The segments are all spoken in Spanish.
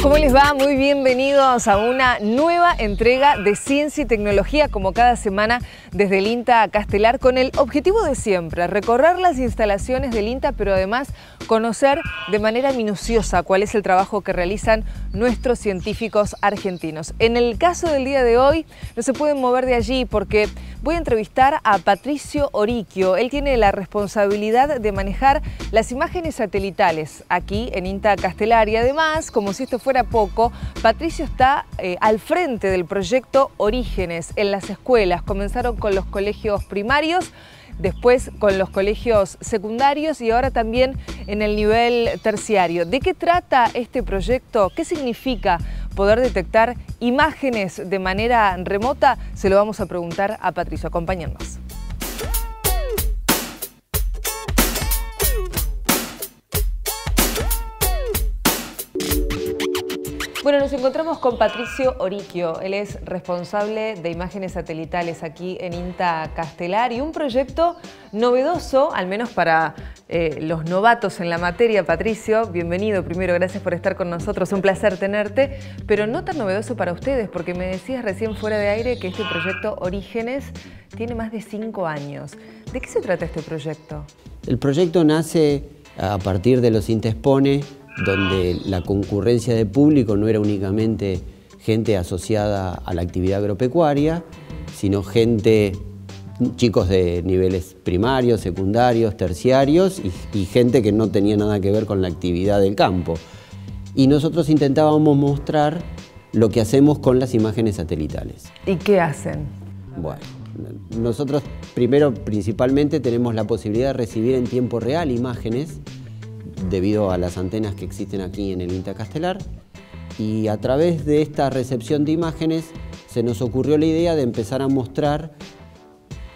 ¿Cómo les va? Muy bienvenidos a una nueva entrega de Ciencia y Tecnología, como cada semana desde el INTA Castelar, con el objetivo de siempre, recorrer las instalaciones del INTA, pero además conocer de manera minuciosa cuál es el trabajo que realizan nuestros científicos argentinos. En el caso del día de hoy, no se pueden mover de allí porque voy a entrevistar a Patricio Oriquio. Él tiene la responsabilidad de manejar las imágenes satelitales aquí en INTA Castelar y además, como si esto fuera poco, Patricio está al frente del proyecto Orígenes en las escuelas. Comenzaron con los colegios primarios, después con los colegios secundarios y ahora también en el nivel terciario. ¿De qué trata este proyecto? ¿Qué significa poder detectar imágenes de manera remota? Se lo vamos a preguntar a Patricio. Acompáñennos. Bueno, nos encontramos con Patricio Oriquio. Él es responsable de imágenes satelitales aquí en INTA Castelar y un proyecto novedoso, al menos para los novatos en la materia. Patricio, bienvenido primero, gracias por estar con nosotros, un placer tenerte, pero no tan novedoso para ustedes, porque me decías recién fuera de aire que este proyecto Orígenes tiene más de 5 años. ¿De qué se trata este proyecto? El proyecto nace a partir de los INTA Expone, donde la concurrencia de público no era únicamente gente asociada a la actividad agropecuaria, sino chicos de niveles primarios, secundarios, terciarios y gente que no tenía nada que ver con la actividad del campo. Y nosotros intentábamos mostrar lo que hacemos con las imágenes satelitales. ¿Y qué hacen? Bueno, nosotros primero, principalmente, tenemos la posibilidad de recibir en tiempo real imágenes debido a las antenas que existen aquí en el INTA Castelar, y a través de esta recepción de imágenes se nos ocurrió la idea de empezar a mostrar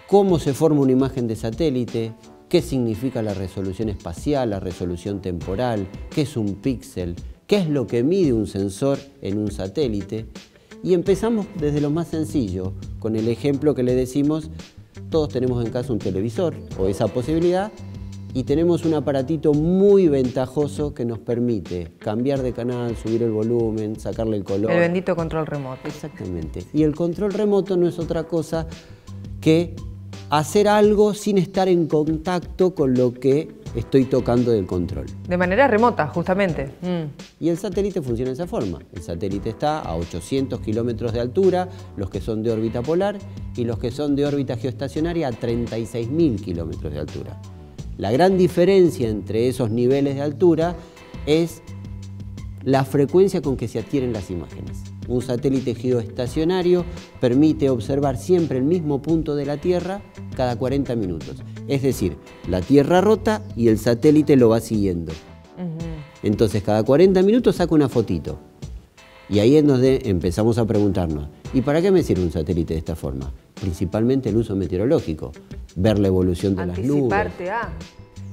cómo se forma una imagen de satélite, qué significa la resolución espacial, la resolución temporal, qué es un píxel, qué es lo que mide un sensor en un satélite. Y empezamos desde lo más sencillo, con el ejemplo que le decimos: todos tenemos en casa un televisor o esa posibilidad, y tenemos un aparatito muy ventajoso que nos permite cambiar de canal, subir el volumen, sacarle el color. El bendito control remoto. Exactamente. Y el control remoto no es otra cosa que hacer algo sin estar en contacto con lo que estoy tocando del control. De manera remota, justamente. Y el satélite funciona de esa forma. El satélite está a 800 kilómetros de altura, los que son de órbita polar, y los que son de órbita geoestacionaria a 36.000 kilómetros de altura. La gran diferencia entre esos niveles de altura es la frecuencia con que se adquieren las imágenes. Un satélite geoestacionario permite observar siempre el mismo punto de la Tierra cada 40 minutos. Es decir, la Tierra rota y el satélite lo va siguiendo. Entonces, cada 40 minutos saca una fotito. Y ahí es donde empezamos a preguntarnos: ¿y para qué me sirve un satélite de esta forma? Principalmente el uso meteorológico, ver la evolución de las nubes,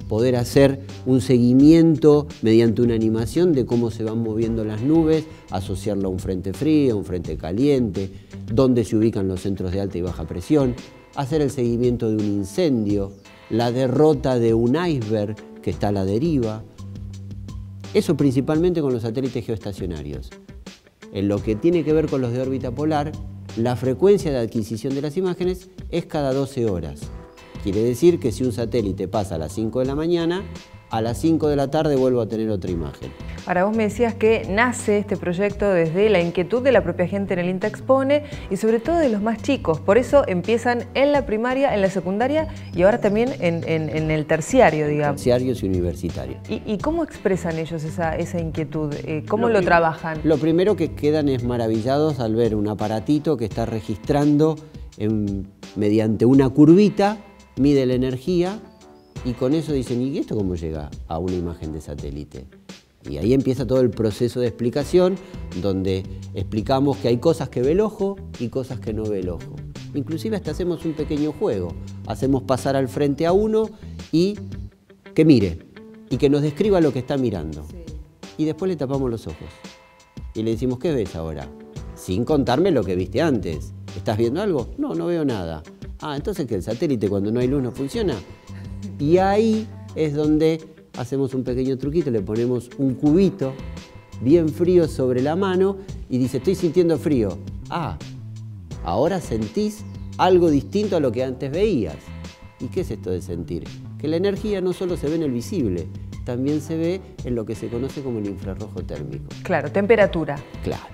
poder hacer un seguimiento mediante una animación de cómo se van moviendo las nubes, asociarlo a un frente frío, a un frente caliente, dónde se ubican los centros de alta y baja presión, hacer el seguimiento de un incendio, la derrota de un iceberg que está a la deriva. Eso principalmente con los satélites geoestacionarios. En lo que tiene que ver con los de órbita polar, la frecuencia de adquisición de las imágenes es cada 12 horas. Quiere decir que si un satélite pasa a las 5 de la mañana, a las 5 de la tarde vuelvo a tener otra imagen. Ahora, vos me decías que nace este proyecto desde la inquietud de la propia gente en el INTA Expone y sobre todo de los más chicos. Por eso empiezan en la primaria, en la secundaria y ahora también en el terciario, digamos. Terciarios y universitarios. ¿Y cómo expresan ellos esa inquietud? ¿Cómo lo trabajan? Lo primero que quedan es maravillados al ver un aparatito que está registrando mediante una curvita, mide la energía, y con eso dicen: ¿y esto cómo llega a una imagen de satélite? Y ahí empieza todo el proceso de explicación, donde explicamos que hay cosas que ve el ojo y cosas que no ve el ojo. Inclusive hasta hacemos un pequeño juego. Hacemos pasar al frente a uno y que mire, y que nos describa lo que está mirando. Sí. Y después le tapamos los ojos. Y le decimos: ¿qué ves ahora? Sin contarme lo que viste antes. ¿Estás viendo algo? No, no veo nada. Ah, entonces que el satélite cuando no hay luz no funciona. Y ahí es donde hacemos un pequeño truquito, le ponemos un cubito bien frío sobre la mano y dice, estoy sintiendo frío. Ah, ahora sentís algo distinto a lo que antes veías. ¿Y qué es esto de sentir? Que la energía no solo se ve en el visible, también se ve en lo que se conoce como el infrarrojo térmico. Claro, temperatura. Claro.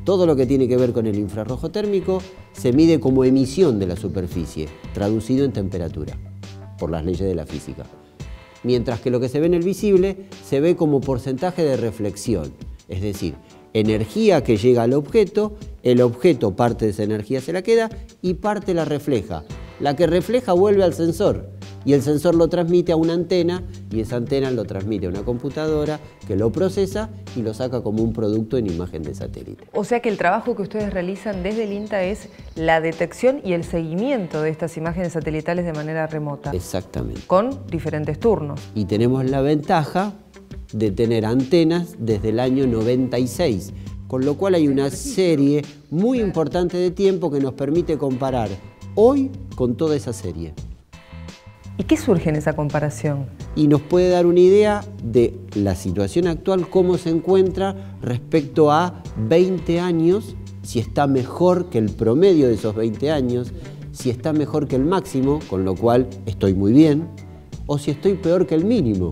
Todo lo que tiene que ver con el infrarrojo térmico se mide como emisión de la superficie, traducido en temperatura, por las leyes de la física. Mientras que lo que se ve en el visible se ve como porcentaje de reflexión, es decir, energía que llega al objeto, el objeto parte de esa energía se la queda y parte la refleja. La que refleja vuelve al sensor y el sensor lo transmite a una antena y esa antena lo transmite a una computadora que lo procesa y lo saca como un producto en imagen de satélite. O sea que el trabajo que ustedes realizan desde el INTA es la detección y el seguimiento de estas imágenes satelitales de manera remota. Exactamente. Con diferentes turnos. Y tenemos la ventaja de tener antenas desde el año 96, con lo cual hay una serie muy importante de tiempo que nos permite comparar hoy con toda esa serie. ¿Y qué surge en esa comparación? Y nos puede dar una idea de la situación actual, cómo se encuentra respecto a 20 años, si está mejor que el promedio de esos 20 años, si está mejor que el máximo, con lo cual estoy muy bien, o si estoy peor que el mínimo,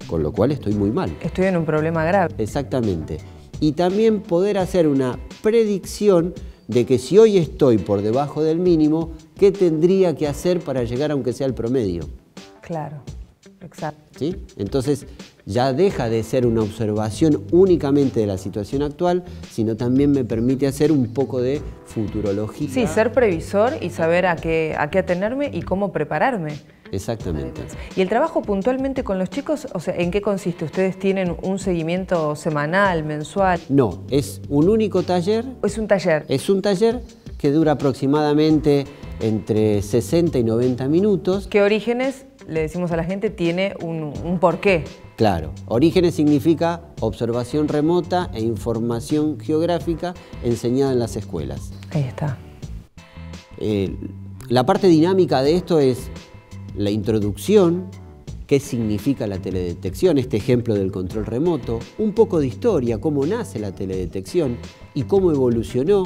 con lo cual estoy muy mal. Estoy en un problema grave. Exactamente. Y también poder hacer una predicción de que si hoy estoy por debajo del mínimo, ¿qué tendría que hacer para llegar aunque sea al promedio? Claro, exacto. ¿Sí? Entonces ya deja de ser una observación únicamente de la situación actual, sino también me permite hacer un poco de futurología. Sí, ser previsor y saber a qué atenerme y cómo prepararme. Exactamente. ¿Y el trabajo puntualmente con los chicos, o sea, en qué consiste? ¿Ustedes tienen un seguimiento semanal, mensual? No, es un único taller. ¿Es un taller? Es un taller que dura aproximadamente entre 60 y 90 minutos. ¿Qué Orígenes, le decimos a la gente, tiene un porqué? Claro, Orígenes significa observación remota e información geográfica enseñada en las escuelas. Ahí está. La parte dinámica de esto es la introducción, qué significa la teledetección, este ejemplo del control remoto, un poco de historia, cómo nace la teledetección y cómo evolucionó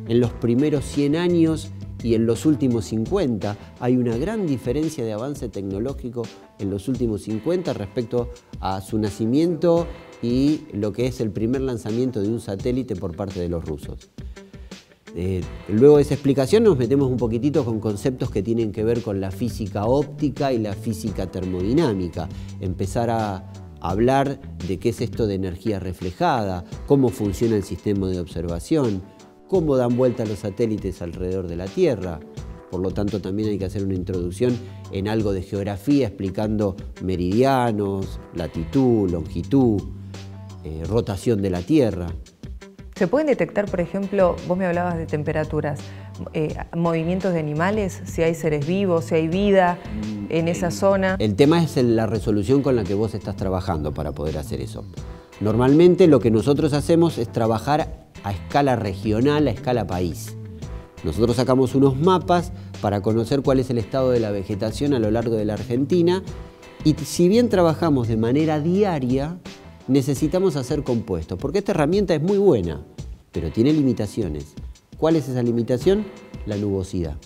en los primeros 100 años y en los últimos 50. Hay una gran diferencia de avance tecnológico en los últimos 50 respecto a su nacimiento y lo que es el primer lanzamiento de un satélite por parte de los rusos. Luego de esa explicación nos metemos un poquitito con conceptos que tienen que ver con la física óptica y la física termodinámica. Empezar a hablar de qué es esto de energía reflejada, cómo funciona el sistema de observación, cómo dan vuelta los satélites alrededor de la Tierra. Por lo tanto, también hay que hacer una introducción en algo de geografía, explicando meridianos, latitud, longitud, rotación de la Tierra. ¿Se pueden detectar, por ejemplo, vos me hablabas de temperaturas, movimientos de animales, si hay seres vivos, si hay vida en esa zona? El tema es la resolución con la que vos estás trabajando para poder hacer eso. Normalmente lo que nosotros hacemos es trabajar a escala regional, a escala país. Nosotros sacamos unos mapas para conocer cuál es el estado de la vegetación a lo largo de la Argentina y si bien trabajamos de manera diaria, necesitamos hacer compuestos, porque esta herramienta es muy buena, pero tiene limitaciones. ¿Cuál es esa limitación? La nubosidad.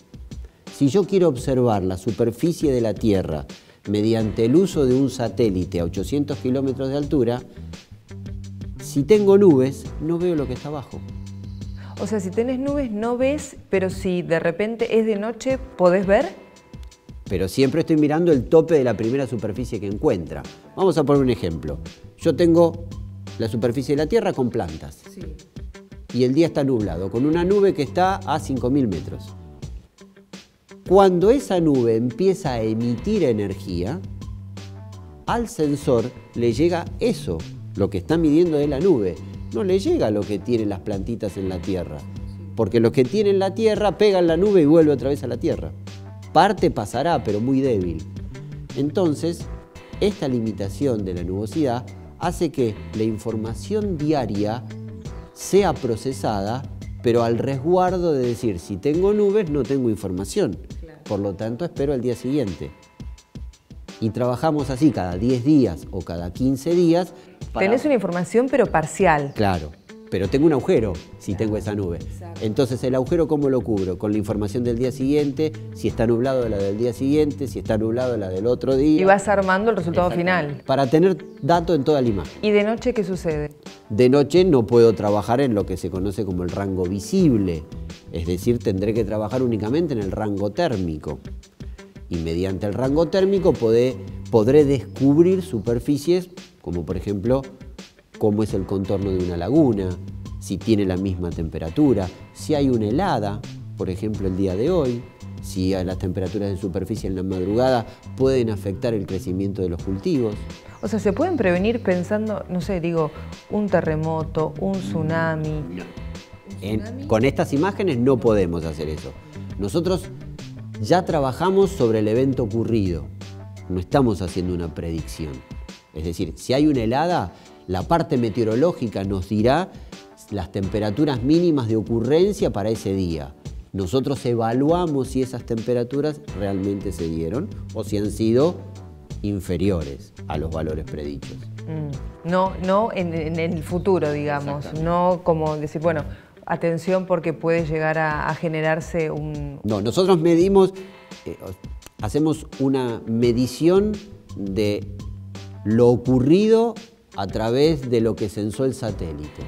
Si yo quiero observar la superficie de la Tierra mediante el uso de un satélite a 800 kilómetros de altura, si tengo nubes, no veo lo que está abajo. O sea, si tenés nubes no ves, pero si de repente es de noche, ¿podés ver? Pero siempre estoy mirando el tope de la primera superficie que encuentra. Vamos a poner un ejemplo. Yo tengo la superficie de la Tierra con plantas. Sí. Y el día está nublado, con una nube que está a 5.000 metros. Cuando esa nube empieza a emitir energía, al sensor le llega eso, lo que está midiendo de la nube. No le llega lo que tienen las plantitas en la Tierra. Porque lo que tiene en la Tierra pega en la nube y vuelve otra vez a la Tierra. Parte pasará, pero muy débil. Entonces, esta limitación de la nubosidad hace que la información diaria sea procesada, pero al resguardo de decir, si tengo nubes, no tengo información. Claro. Por lo tanto, espero al día siguiente. Y trabajamos así cada 10 días o cada 15 días Tenés una información pero parcial. Claro, pero tengo un agujero si tengo esa nube. Exacto. Entonces, ¿el agujero cómo lo cubro? Con la información del día siguiente, si está nublado la del día siguiente, si está nublado la del otro día. Y vas armando el resultado final. Para tener dato en toda la imagen. ¿Y de noche qué sucede? De noche no puedo trabajar en lo que se conoce como el rango visible, es decir, tendré que trabajar únicamente en el rango térmico. Y mediante el rango térmico podré descubrir superficies como por ejemplo cómo es el contorno de una laguna, si tiene la misma temperatura, si hay una helada, por ejemplo el día de hoy, si las temperaturas de superficie en la madrugada pueden afectar el crecimiento de los cultivos. O sea, ¿se pueden prevenir pensando, no sé, digo, un terremoto, un tsunami? Con estas imágenes no podemos hacer eso. Nosotros ya trabajamos sobre el evento ocurrido, no estamos haciendo una predicción. Es decir, si hay una helada, la parte meteorológica nos dirá las temperaturas mínimas de ocurrencia para ese día. Nosotros evaluamos si esas temperaturas realmente se dieron o si han sido inferiores a los valores predichos. No en el futuro, digamos, no como decir, bueno, atención porque puede llegar a generarse un... No, nosotros medimos, hacemos una medición de lo ocurrido a través de lo que censó el satélite.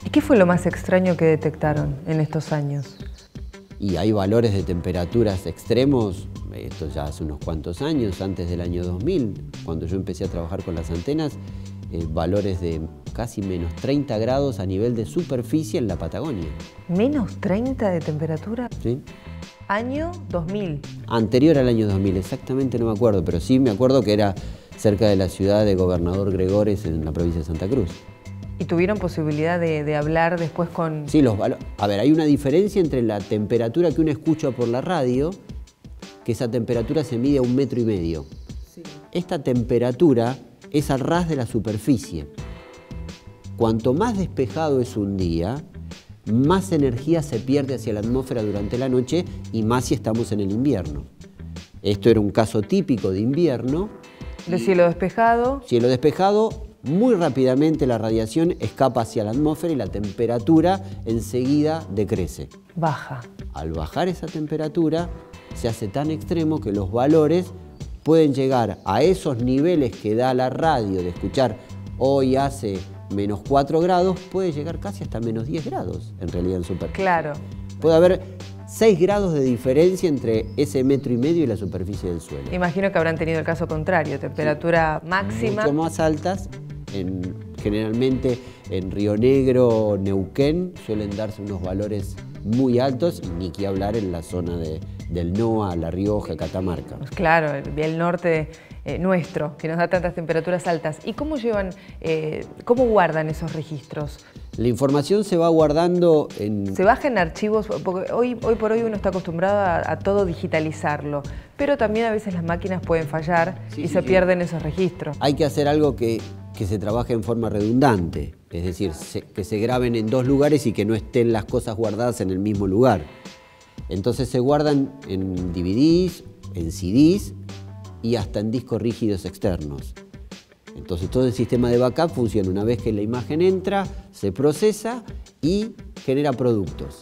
¿Y qué fue lo más extraño que detectaron en estos años? Y hay valores de temperaturas extremos, esto ya hace unos cuantos años, antes del año 2000, cuando yo empecé a trabajar con las antenas, valores de casi menos 30 grados a nivel de superficie en la Patagonia. ¿Menos 30 de temperatura? ¿Sí? Año 2000. Anterior al año 2000, exactamente no me acuerdo, pero sí me acuerdo que era cerca de la ciudad de Gobernador Gregores en la provincia de Santa Cruz. ¿Y tuvieron posibilidad de hablar después con...? Sí, a ver, hay una diferencia entre la temperatura que uno escucha por la radio, que esa temperatura se mide a 1,5 metros. Sí. Esta temperatura es al ras de la superficie. Cuanto más despejado es un día, más energía se pierde hacia la atmósfera durante la noche y más si estamos en el invierno. Esto era un caso típico de invierno. ¿De cielo despejado? Cielo despejado, muy rápidamente la radiación escapa hacia la atmósfera y la temperatura enseguida decrece. Baja. Al bajar esa temperatura, se hace tan extremo que los valores pueden llegar a esos niveles que da la radio de escuchar hoy hace menos 4 grados, puede llegar casi hasta menos 10 grados en realidad en superficie. Claro. Puede haber 6 grados de diferencia entre ese 1,5 metros y la superficie del suelo. Imagino que habrán tenido el caso contrario, temperatura máxima. Mucho más altas, generalmente en Río Negro, Neuquén, suelen darse unos valores muy altos, y ni que hablar en la zona del NOA, La Rioja, Catamarca. Pues claro, el norte nuestro, que nos da tantas temperaturas altas. ¿Y cómo cómo guardan esos registros? La información se va guardando ¿Se baja en archivos? Porque hoy por hoy uno está acostumbrado a todo digitalizarlo, pero también a veces las máquinas pueden fallar y se pierden esos registros. Hay que hacer algo que se trabaje en forma redundante, es decir, que se graben en 2 lugares y que no estén las cosas guardadas en el mismo lugar. Entonces se guardan en DVDs, en CDs y hasta en discos rígidos externos. Entonces todo el sistema de backup funciona una vez que la imagen entra, se procesa y genera productos.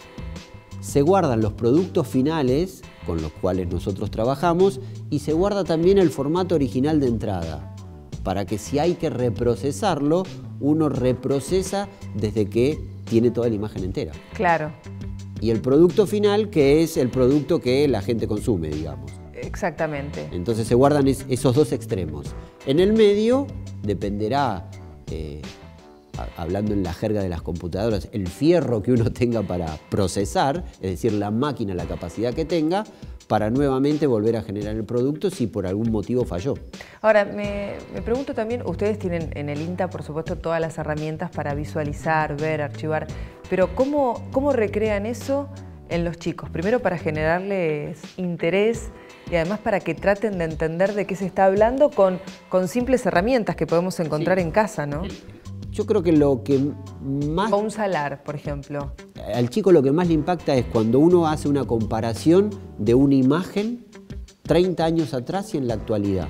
Se guardan los productos finales con los cuales nosotros trabajamos y se guarda también el formato original de entrada, para que si hay que reprocesarlo, uno reprocesa desde que tiene toda la imagen entera. Claro. Y el producto final, que es el producto que la gente consume, digamos. Exactamente. Entonces se guardan esos 2 extremos. En el medio dependerá, hablando en la jerga de las computadoras, el fierro que uno tenga para procesar, es decir, la máquina, la capacidad que tenga, para nuevamente volver a generar el producto si por algún motivo falló. Ahora, me pregunto también, ustedes tienen en el INTA, por supuesto, todas las herramientas para visualizar, ver, archivar, pero ¿cómo recrean eso en los chicos? Primero para generarles interés y además para que traten de entender de qué se está hablando con simples herramientas que podemos encontrar en casa, ¿no? Yo creo que lo que más... O un salar, por ejemplo. Al chico lo que más le impacta es cuando uno hace una comparación de una imagen 30 años atrás y en la actualidad.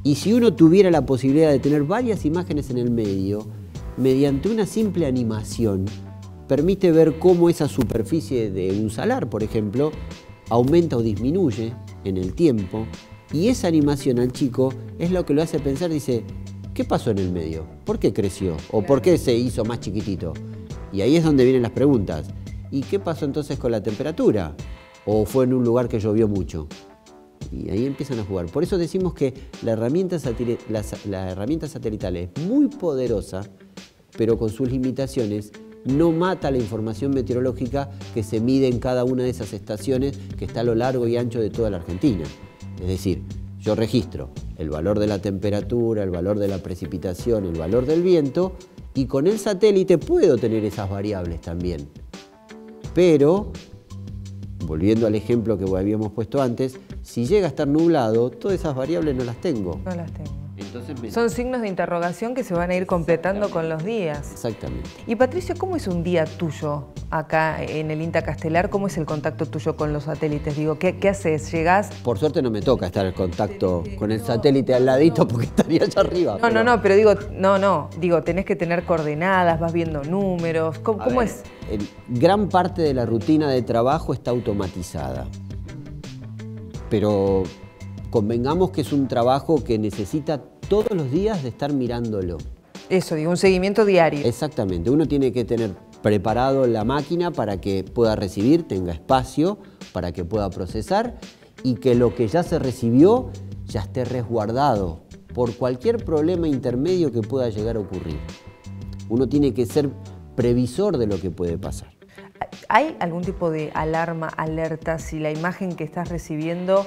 Y si uno tuviera la posibilidad de tener varias imágenes en el medio, mediante una simple animación, permite ver cómo esa superficie de un salar, por ejemplo, aumenta o disminuye en el tiempo. Y esa animación al chico es lo que lo hace pensar, dice, ¿qué pasó en el medio? ¿Por qué creció? ¿O por qué se hizo más chiquitito? Y ahí es donde vienen las preguntas. ¿Y qué pasó entonces con la temperatura? ¿O fue en un lugar que llovió mucho? Y ahí empiezan a jugar. Por eso decimos que la herramienta satelital es muy poderosa, pero con sus limitaciones no mata la información meteorológica que se mide en cada una de esas estaciones que está a lo largo y ancho de toda la Argentina. Es decir, yo registro el valor de la temperatura, el valor de la precipitación, el valor del viento, y con el satélite puedo tener esas variables también. Pero, volviendo al ejemplo que habíamos puesto antes, si llega a estar nublado, todas esas variables no las tengo. No las tengo. Entonces Son signos de interrogación que se van a ir completando con los días. Exactamente. Y Patricio, ¿cómo es un día tuyo acá en el INTA Castelar? ¿Cómo es el contacto tuyo con los satélites? Digo, ¿qué haces? ¿Llegás? Por suerte no me toca estar en contacto con el satélite al ladito porque estaría allá arriba. Digo, tenés que tener coordenadas, vas viendo números. ¿Cómo es? Gran parte de la rutina de trabajo está automatizada. Pero convengamos que es un trabajo que necesita todos los días de estar mirándolo. Eso, digo, un seguimiento diario. Exactamente. Uno tiene que tener preparado la máquina para que pueda recibir, tenga espacio, para que pueda procesar y que lo que ya se recibió ya esté resguardado por cualquier problema intermedio que pueda llegar a ocurrir. Uno tiene que ser previsor de lo que puede pasar. ¿Hay algún tipo de alarma, alerta, si la imagen que estás recibiendo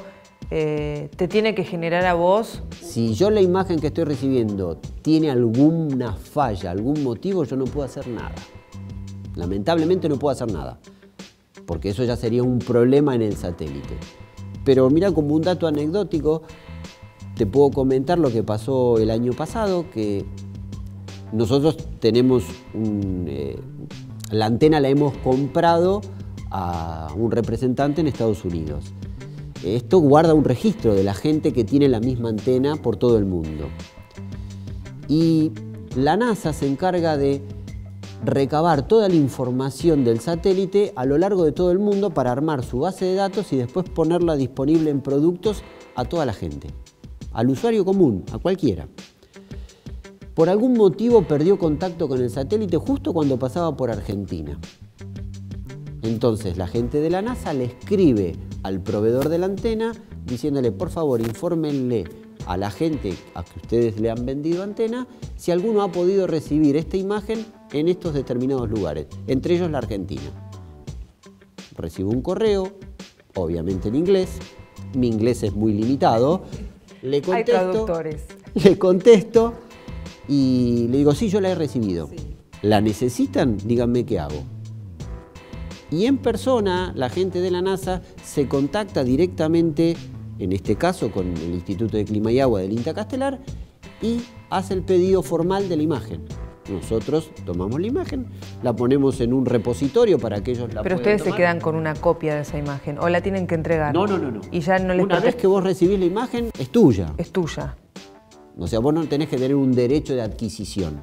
te tiene que generar a vos? Si yo la imagen que estoy recibiendo tiene alguna falla, algún motivo, yo no puedo hacer nada. Lamentablemente no puedo hacer nada, porque eso ya sería un problema en el satélite. Pero mira, como un dato anecdótico, te puedo comentar lo que pasó el año pasado, que nosotros tenemos la antena la hemos comprado a un representante en Estados Unidos. Esto guarda un registro de la gente que tiene la misma antena por todo el mundo. Y la NASA se encarga de recabar toda la información del satélite a lo largo de todo el mundo para armar su base de datos y después ponerla disponible en productos a toda la gente, al usuario común, a cualquiera. Por algún motivo perdió contacto con el satélite justo cuando pasaba por Argentina. Entonces la gente de la NASA le escribe al proveedor de la antena diciéndole, por favor, infórmenle a la gente a que ustedes le han vendido antena si alguno ha podido recibir esta imagen en estos determinados lugares, entre ellos la Argentina. Recibo un correo, obviamente en inglés, mi inglés es muy limitado, le contesto y le digo, sí, yo la he recibido. Sí. ¿La necesitan? Díganme qué hago. Y en persona, la gente de la NASA se contacta directamente, en este caso con el Instituto de Clima y Agua del INTA Castelar, y hace el pedido formal de la imagen. Nosotros tomamos la imagen, la ponemos en un repositorio para que ellos la puedan Pero ustedes tomar. Se quedan con una copia de esa imagen, o la tienen que entregar. No. Y ya no les Una vez que vos recibís la imagen, es tuya. Es tuya. O sea, vos no tenés que tener un derecho de adquisición.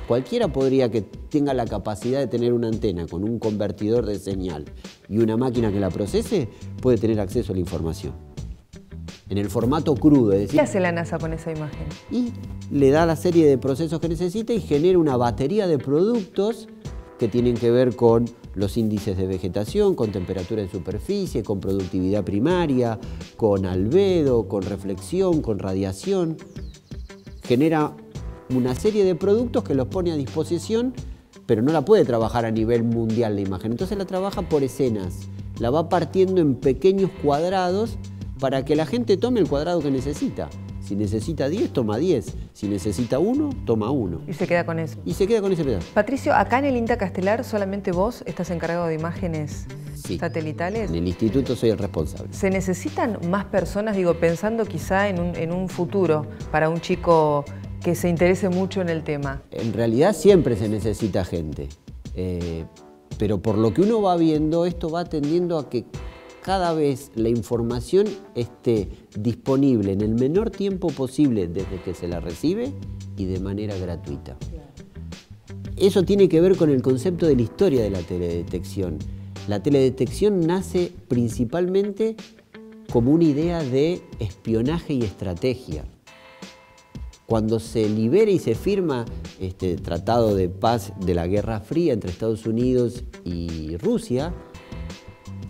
Cualquiera podría que tenga la capacidad de tener una antena con un convertidor de señal y una máquina que la procese, puede tener acceso a la información. En el formato crudo, es decir... ¿Qué hace la NASA con esa imagen? Y le da la serie de procesos que necesita y genera una batería de productos que tienen que ver con los índices de vegetación, con temperatura en superficie, con productividad primaria, con albedo, con reflexión, con radiación. Genera una serie de productos que los pone a disposición, pero no la puede trabajar a nivel mundial la imagen. Entonces la trabaja por escenas, la va partiendo en pequeños cuadrados para que la gente tome el cuadrado que necesita. Si necesita 10, toma 10. Si necesita 1, toma 1. Y se queda con eso. Y se queda con ese pedazo. Patricio, acá en el INTA Castelar, ¿solamente vos estás encargado de imágenes satelitales? En el instituto soy el responsable. ¿Se necesitan más personas, digo, pensando quizá en un futuro para un chico que se interese mucho en el tema? En realidad siempre se necesita gente. Pero por lo que uno va viendo, esto va tendiendo a que cada vez la información esté disponible en el menor tiempo posible desde que se la recibe y de manera gratuita. Eso tiene que ver con el concepto de la historia de la teledetección. La teledetección nace principalmente como una idea de espionaje y estrategia. Cuando se libera y se firma este tratado de paz de la Guerra Fría entre Estados Unidos y Rusia,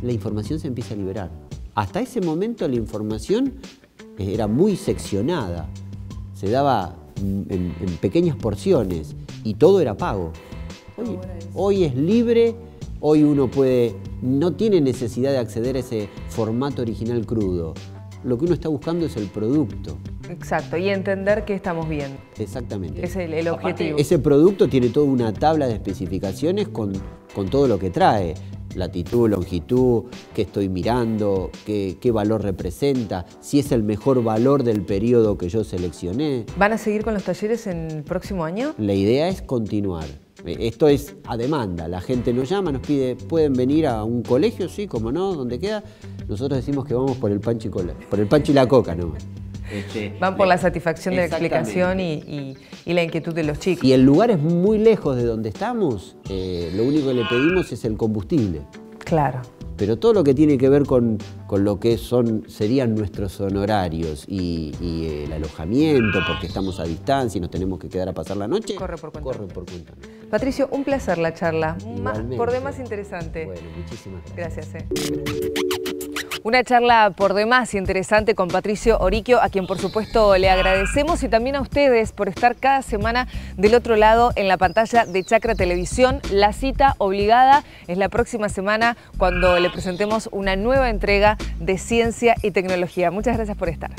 la información se empieza a liberar. Hasta ese momento la información era muy seccionada, se daba en pequeñas porciones y todo era pago. Hoy es libre, hoy uno no tiene necesidad de acceder a ese formato original crudo. Lo que uno está buscando es el producto. Exacto, y entender qué estamos viendo. Exactamente. Es el objetivo. Ese producto tiene toda una tabla de especificaciones con todo lo que trae. Latitud, longitud, qué estoy mirando, qué valor representa, si es el mejor valor del periodo que yo seleccioné. ¿Van a seguir con los talleres en el próximo año? La idea es continuar. Esto es a demanda. La gente nos llama, nos pide, ¿pueden venir a un colegio? Sí, como no, ¿dónde queda? Nosotros decimos que vamos por el pancho y la coca nomás. Van por la satisfacción de la explicación y la inquietud de los chicos. Y el lugar es muy lejos de donde estamos, lo único que le pedimos es el combustible. Claro. Pero todo lo que tiene que ver con lo que serían nuestros honorarios y el alojamiento, porque estamos a distancia y nos tenemos que quedar a pasar la noche, corre por cuenta. Patricio, un placer la charla, igualmente. Por demás interesante. Bueno, muchísimas gracias. Una charla por demás interesante con Patricio Oriquio, a quien por supuesto le agradecemos, y también a ustedes por estar cada semana del otro lado en la pantalla de Chacra Televisión. La cita obligada es la próxima semana cuando le presentemos una nueva entrega de Ciencia y Tecnología. Muchas gracias por estar.